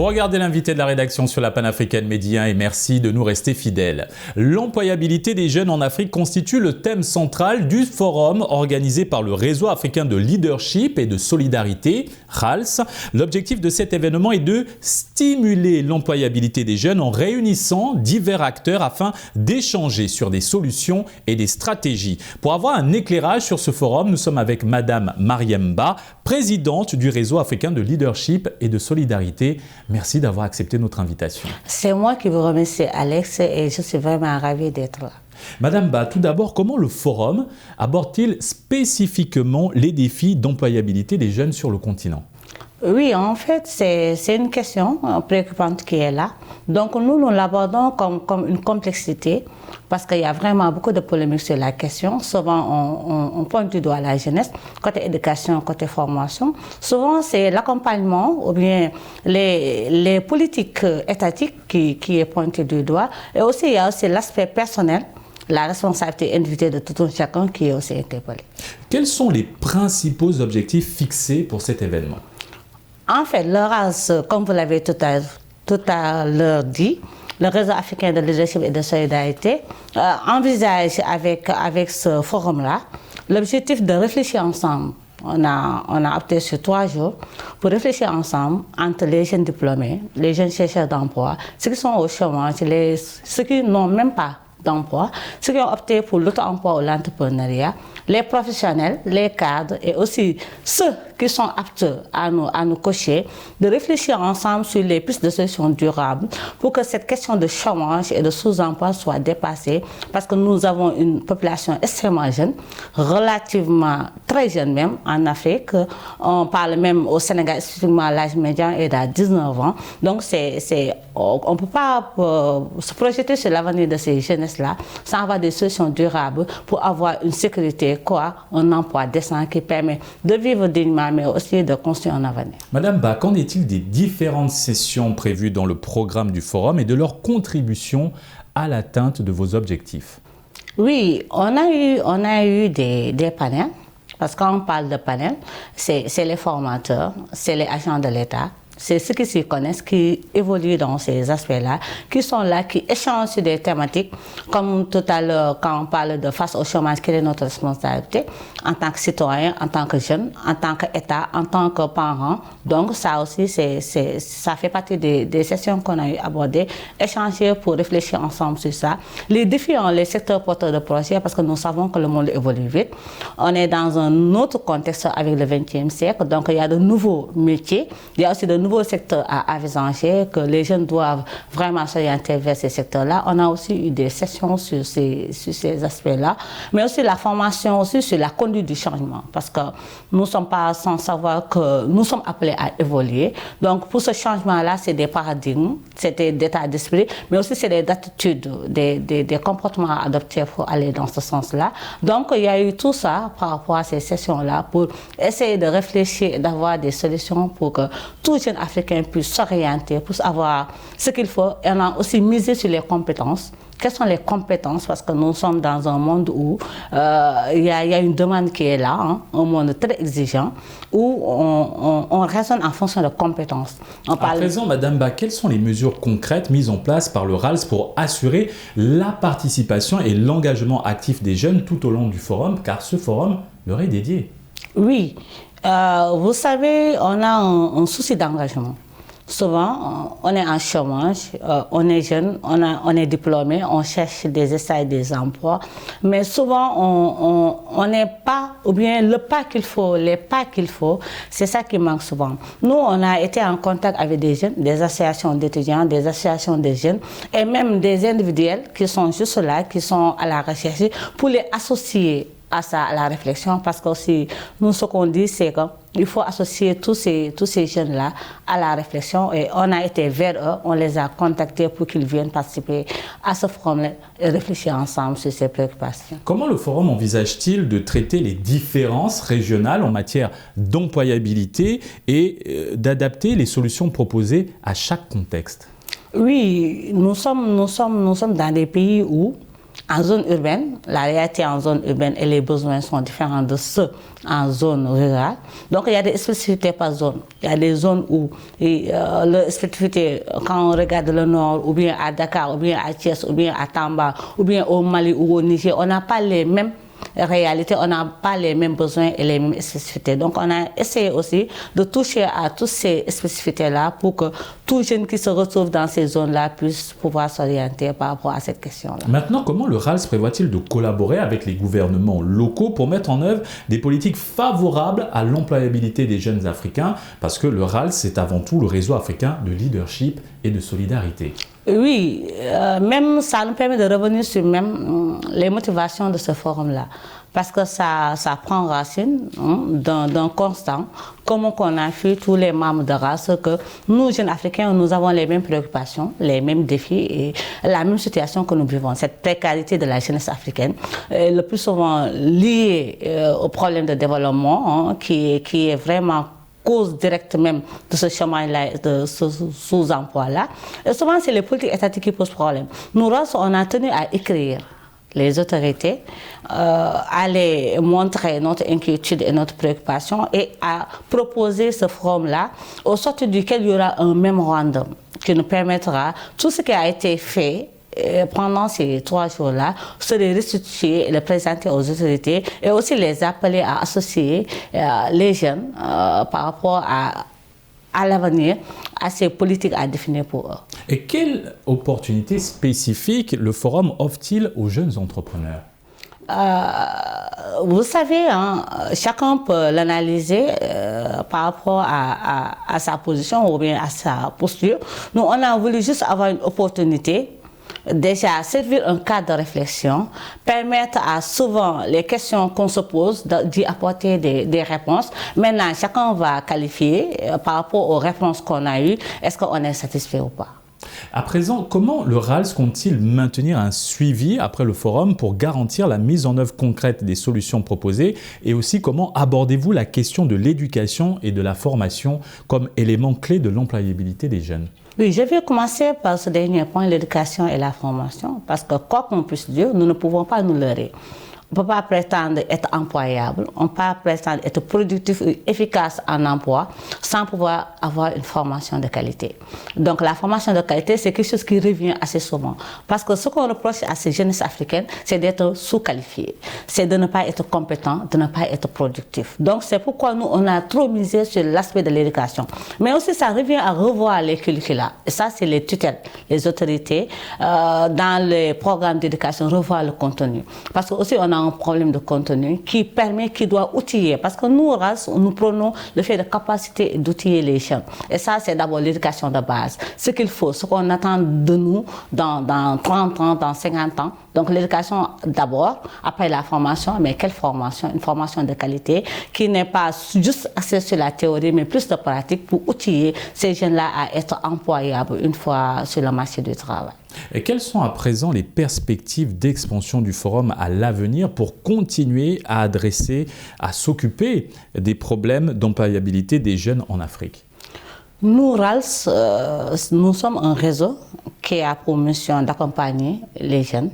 Vous regardez l'invité de la rédaction sur la panafricaine Média et merci de nous rester fidèles. L'employabilité des jeunes en Afrique constitue le thème central du forum organisé par le Réseau africain de leadership et de solidarité, RALS. L'objectif de cet événement est de stimuler l'employabilité des jeunes en réunissant divers acteurs afin d'échanger sur des solutions et des stratégies. Pour avoir un éclairage sur ce forum, nous sommes avec Madame Marième Ba, présidente du Réseau africain de leadership et de solidarité. Merci d'avoir accepté notre invitation. C'est moi qui vous remercie, Alex, et je suis vraiment ravie d'être là. Madame Ba, tout d'abord, comment le forum aborde-t-il spécifiquement les défis d'employabilité des jeunes sur le continent ? Oui, en fait, c'est une question préoccupante qui est là. Donc, nous l'abordons comme une complexité parce qu'il y a vraiment beaucoup de polémiques sur la question. Souvent, on pointe du doigt la jeunesse, côté éducation, côté formation. Souvent, c'est l'accompagnement ou bien les politiques étatiques qui est pointé du doigt. Et aussi, il y a aussi l'aspect personnel, la responsabilité individuelle de tout un chacun qui est aussi interpellé. Quels sont les principaux objectifs fixés pour cet événement ? En fait, le RALS, comme vous l'avez tout à l'heure dit, le Réseau africain de leadership et de solidarité envisage avec ce forum-là l'objectif de réfléchir ensemble. On a opté sur 3 jours pour réfléchir ensemble entre les jeunes diplômés, les jeunes chercheurs d'emploi, ceux qui sont au chômage, ceux qui n'ont même pas d'emploi, ceux qui ont opté pour l'auto-emploi ou l'entrepreneuriat, les professionnels, les cadres et aussi ceux qui sont aptes à nous coacher, de réfléchir ensemble sur les pistes de solutions durables pour que cette question de chômage et de sous-emploi soit dépassée parce que nous avons une population extrêmement jeune, relativement très jeune même en Afrique. On parle même au Sénégal, spécifiquement l'âge médian est à 19 ans. Donc on ne peut pas se projeter sur l'avenir de ces jeunesses-là sans avoir des solutions durables pour avoir une sécurité, un emploi décent qui permet de vivre dignement mais aussi de construire un avenir. Madame Ba, qu'en est-il des différentes sessions prévues dans le programme du forum et de leur contribution à l'atteinte de vos objectifs? Oui, on a eu des panels, parce que quand on parle de panels, c'est les formateurs, c'est les agents de l'État, c'est ceux qui s'y connaissent, qui évoluent dans ces aspects-là, qui sont là, qui échangent sur des thématiques, comme tout à l'heure, quand on parle de face au chômage, quelle est notre responsabilité en tant que citoyen, en tant que jeune, en tant qu'État, en tant que parent. Donc ça aussi, ça fait partie des sessions qu'on a abordées, échanger pour réfléchir ensemble sur ça. Les défis ont les secteurs porteurs de projets parce que nous savons que le monde évolue vite. On est dans un autre contexte avec le XXe siècle, donc il y a de nouveaux métiers, il y a aussi de nouveaux secteurs à envisager, que les jeunes doivent vraiment s'orienter vers ces secteurs-là. On a aussi eu des sessions sur ces aspects-là, mais aussi la formation aussi sur la conduite du changement, parce que nous ne sommes pas sans savoir que nous sommes appelés à évoluer. Donc pour ce changement-là, c'est des paradigmes, c'est des états d'esprit, mais aussi c'est des attitudes, des comportements à adopter pour aller dans ce sens-là. Donc il y a eu tout ça par rapport à ces sessions-là pour essayer de réfléchir et d'avoir des solutions pour que tout jeune africain puisse s'orienter, puisse avoir ce qu'il faut. Et on a aussi misé sur les compétences. Quelles sont les compétences? Parce que nous sommes dans un monde où il y a une demande qui est là, un monde très exigeant, où on raisonne en fonction de compétences. À présent, Madame Ba, quelles sont les mesures concrètes mises en place par le RALS pour assurer la participation et l'engagement actif des jeunes tout au long du forum, car ce forum leur est dédié? Oui. Vous savez, on a un souci d'engagement. Souvent, on est en chômage, on est jeune, on est diplômé, on cherche des essais, des emplois, mais souvent, on n'est pas, ou bien le pas qu'il faut, les pas qu'il faut, c'est ça qui manque souvent. Nous, on a été en contact avec des jeunes, des associations d'étudiants, des associations de jeunes, et même des individuels qui sont juste là, qui sont à la recherche, pour les associer à ça, à la réflexion, parce que aussi, nous, ce qu'on dit, c'est qu'il faut associer tous ces jeunes-là à la réflexion, et on a été vers eux, on les a contactés pour qu'ils viennent participer à ce forum-là et réfléchir ensemble sur ces préoccupations. Comment le forum envisage-t-il de traiter les différences régionales en matière d'employabilité et d'adapter les solutions proposées à chaque contexte? Oui, nous sommes dans des pays où En zone urbaine, la réalité en zone urbaine et les besoins sont différents de ceux en zone rurale. Donc il y a des spécificités par zone. Il y a des zones où les spécificités, quand on regarde le nord, ou bien à Dakar, ou bien à Thiès, ou bien à Tamba, ou bien au Mali ou au Niger, on n'a pas les mêmes réalité, on n'a pas les mêmes besoins et les mêmes spécificités. Donc on a essayé aussi de toucher à toutes ces spécificités-là pour que tout jeune qui se retrouve dans ces zones-là puisse pouvoir s'orienter par rapport à cette question-là. Maintenant, comment le RALS prévoit-il de collaborer avec les gouvernements locaux pour mettre en œuvre des politiques favorables à l'employabilité des jeunes Africains? Parce que le RALS, c'est avant tout le réseau africain de leadership et de solidarité. Oui, même ça nous permet de revenir sur même les motivations de ce forum-là. Parce que ça prend racine d'un constant, comme on a fait tous les membres de RALS, que nous, jeunes Africains, nous avons les mêmes préoccupations, les mêmes défis et la même situation que nous vivons. Cette précarité de la jeunesse africaine, le plus souvent liée au problème de développement, qui est vraiment cause directe même de ce chômage-là, de ce sous-emploi-là. Et souvent, c'est les politiques étatiques qui posent problème. Nous, on a tenu à écrire les autorités, à les montrer notre inquiétude et notre préoccupation et à proposer ce forum-là, au sortir duquel il y aura un mémorandum qui nous permettra tout ce qui a été fait pendant ces 3 jours-là, se les restituer et les présenter aux autorités et aussi les appeler à associer les jeunes par rapport à l'avenir, à ces politiques à définir pour eux. Et quelle opportunité spécifique le forum offre-t-il aux jeunes entrepreneurs? Vous savez, chacun peut l'analyser par rapport à sa position ou bien à sa posture. Nous, on a voulu juste avoir une opportunité, déjà servir un cadre de réflexion, permettre à souvent les questions qu'on se pose d'y apporter des réponses. Maintenant, chacun va qualifier par rapport aux réponses qu'on a eues, est-ce qu'on est satisfait ou pas. À présent, comment le RALS compte-t-il maintenir un suivi après le forum pour garantir la mise en œuvre concrète des solutions proposées? Et aussi, comment abordez-vous la question de l'éducation et de la formation comme élément clé de l'employabilité des jeunes? Oui, je vais commencer par ce dernier point, l'éducation et la formation, parce que quoi qu'on puisse dire, nous ne pouvons pas nous leurrer. On ne peut pas prétendre être employable, on ne peut pas prétendre être productif et efficace en emploi sans pouvoir avoir une formation de qualité. Donc la formation de qualité, c'est quelque chose qui revient assez souvent. Parce que ce qu'on reproche à ces jeunesses africaines, c'est d'être sous-qualifiés, c'est de ne pas être compétent, de ne pas être productif. Donc c'est pourquoi nous, on a trop misé sur l'aspect de l'éducation. Mais aussi, ça revient à revoir les curricula. Et ça, c'est les tutelles, les autorités, dans les programmes d'éducation, revoir le contenu. Parce que aussi, on a un problème de contenu qui doit outiller. Parce que nous, RALS, nous prenons le fait de capacité d'outiller les jeunes. Et ça, c'est d'abord l'éducation de base. Ce qu'il faut, ce qu'on attend de nous dans 30 ans, dans 50 ans. Donc l'éducation d'abord, après la formation. Mais quelle formation? Une formation de qualité qui n'est pas juste axée sur la théorie, mais plus de pratique pour outiller ces jeunes-là à être employables une fois sur le marché du travail. Et quelles sont à présent les perspectives d'expansion du forum à l'avenir pour continuer à adresser, à s'occuper des problèmes d'employabilité des jeunes en Afrique? Nous, RALS, nous sommes un réseau qui a pour mission d'accompagner les jeunes,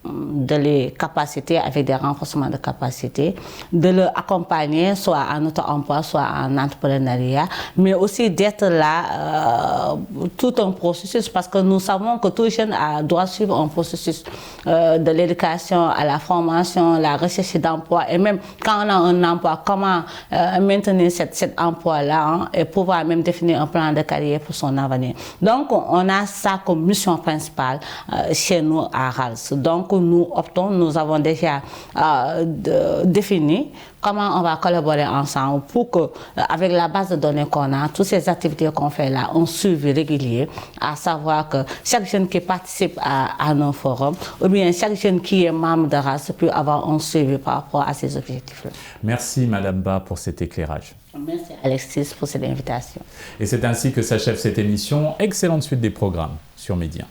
de les capaciter avec des renforcements de capacité, de les accompagner soit en auto-emploi, soit en entrepreneuriat, mais aussi d'être là tout un processus, parce que nous savons que tout jeune doit suivre un processus de l'éducation à la formation, la recherche d'emploi, et même quand on a un emploi, comment maintenir cet emploi-là et pouvoir même définir un plan de carrière pour son avenir. Donc on a ça comme mission principale chez nous à RALS. Donc nous avons déjà défini comment on va collaborer ensemble pour que, avec la base de données qu'on a, toutes ces activités qu'on fait là, un suivi régulier, à savoir que chaque jeune qui participe à nos forums, ou bien chaque jeune qui est membre de RALS peut avoir un suivi par rapport à ces objectifs-là. Merci Madame Ba pour cet éclairage. Merci Alexis pour cette invitation. Et c'est ainsi que s'achève cette émission. Excellente suite des programmes sur Média.